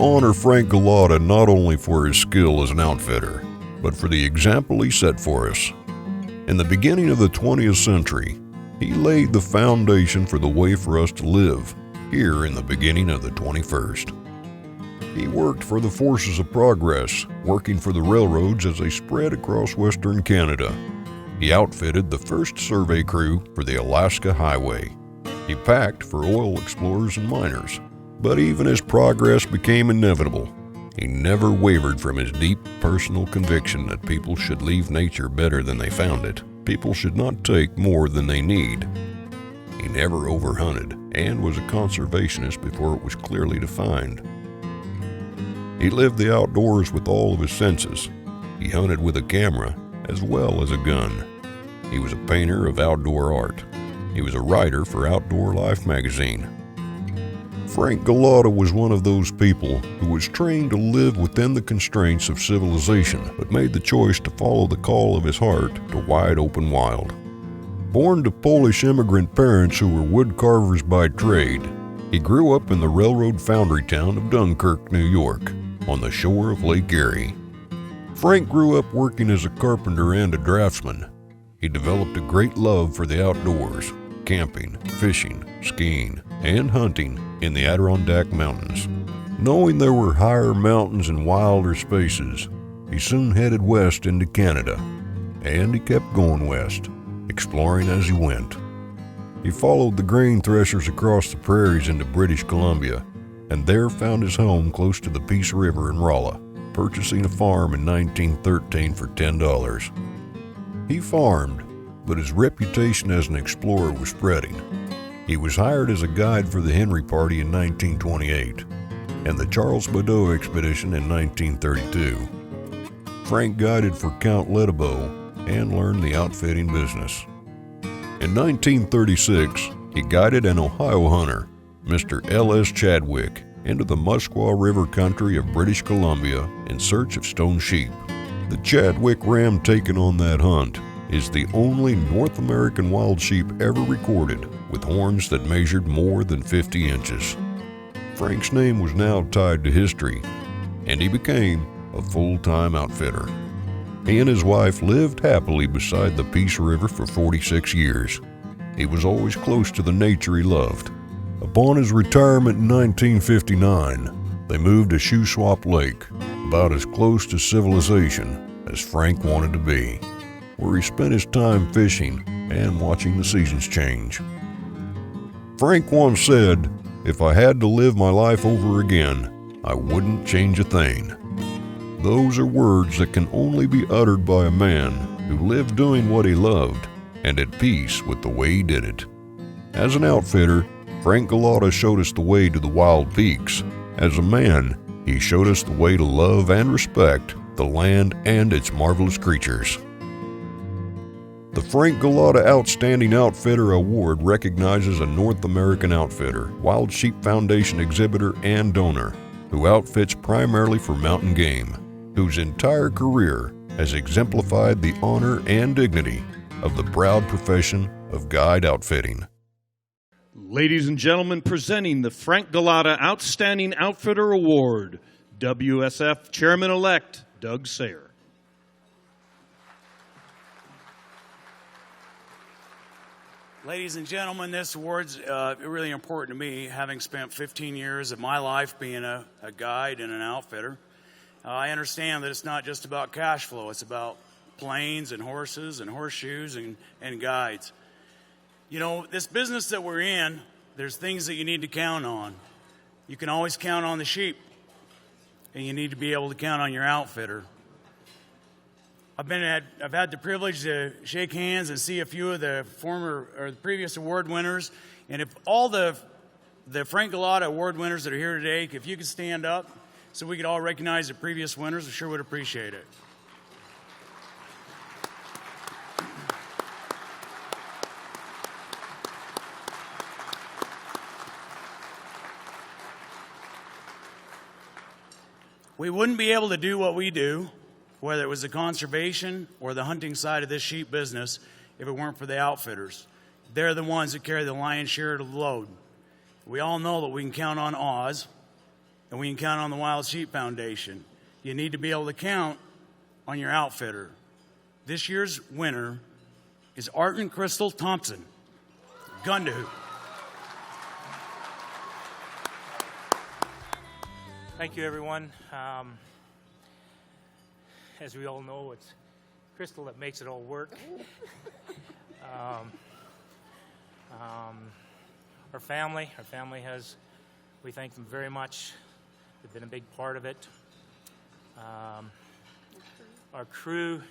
honor Frank Golata not only for his skill as an outfitter, but for the example he set for us. In the beginning of the 20th century, he laid the foundation for the way for us to live here in the beginning of the 21st. He worked for the forces of progress, working for the railroads as they spread across western Canada. He outfitted the first survey crew for the Alaska Highway. He packed for oil explorers and miners. But even as progress became inevitable, he never wavered from his deep personal conviction that people should leave nature better than they found it. People should not take more than they need. He never overhunted and was a conservationist before it was clearly defined. He lived the outdoors with all of his senses. He hunted with a camera as well as a gun. He was a painter of outdoor art. He was a writer for Outdoor Life magazine. Frank Golata was one of those people who was trained to live within the constraints of civilization, but made the choice to follow the call of his heart to wide open wild. Born to Polish immigrant parents who were wood carvers by trade, he grew up in the railroad foundry town of Dunkirk, New York, on the shore of Lake Erie. Frank grew up working as a carpenter and a draftsman. He developed a great love for the outdoors, camping, fishing, skiing, and hunting in the Adirondack Mountains. Knowing there were higher mountains and wilder spaces, he soon headed west into Canada, and he kept going west, exploring as he went. He followed the grain threshers across the prairies into British Columbia, and there found his home close to the Peace River in Rolla, purchasing a farm in 1913 for $10. He farmed, but his reputation as an explorer was spreading. He was hired as a guide for the Henry Party in 1928 and the Charles Badeau expedition in 1932. Frank guided for Count Ledebeau and learned the outfitting business. In 1936, he guided an Ohio hunter, Mr. L.S. Chadwick, into the Musquaw River country of British Columbia in search of stone sheep. The Chadwick ram taken on that hunt is the only North American wild sheep ever recorded with horns that measured more than 50 inches. Frank's name was now tied to history, and he became a full-time outfitter. He and his wife lived happily beside the Peace River for 46 years. He was always close to the nature he loved. Upon his retirement in 1959, they moved to Shuswap Lake, about as close to civilization as Frank wanted to be, where he spent his time fishing and watching the seasons change. Frank once said, "If I had to live my life over again, I wouldn't change a thing." Those are words that can only be uttered by a man who lived doing what he loved and at peace with the way he did it. As an outfitter, Frank Golata showed us the way to the wild peaks. As a man, he showed us the way to love and respect the land and its marvelous creatures. The Frank Golata Outstanding Outfitter Award recognizes a North American outfitter, Wild Sheep Foundation exhibitor, and donor who outfits primarily for mountain game, whose entire career has exemplified the honor and dignity of the proud profession of guide outfitting. Ladies and gentlemen, presenting the Frank Golata Outstanding Outfitter Award, WSF Chairman-elect Doug Sayer. Ladies and gentlemen, this award's really important to me, having spent 15 years of my life being a guide and an outfitter. I understand that it's not just about cash flow. It's about planes and horses and horseshoes and guides. You know, this business that we're in, there's things that you need to count on. You can always count on the sheep, and you need to be able to count on your outfitter. I've had the privilege to shake hands and see a few of the previous award winners, and if all the Frank Golata award winners that are here today, if you could stand up so we could all recognize the previous winners, I sure would appreciate it. We wouldn't be able to do what we do, whether it was the conservation or the hunting side of this sheep business, if it weren't for the outfitters. They're the ones that carry the lion's share of the load. We all know that we can count on Oz, and we can count on the Wild Sheep Foundation. You need to be able to count on your outfitter. This year's winner is Art and Crystal Thompson, Gundahoo. Thank you, everyone. As we all know, it's Crystal that makes it all work. Our family has, we thank them very much. They've been a big part of it. Our crew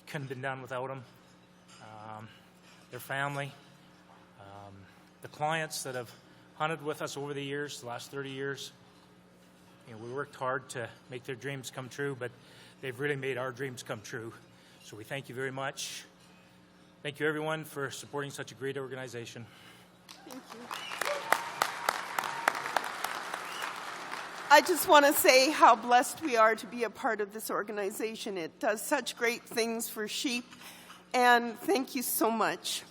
couldn't have been done without them. Their family, the clients that have hunted with us over the years, the last 30 years. You know, we worked hard to make their dreams come true, but they've really made our dreams come true. So we thank you very much. Thank you, everyone, for supporting such a great organization. Thank you. I just want to say how blessed we are to be a part of this organization. It does such great things for sheep, and thank you so much.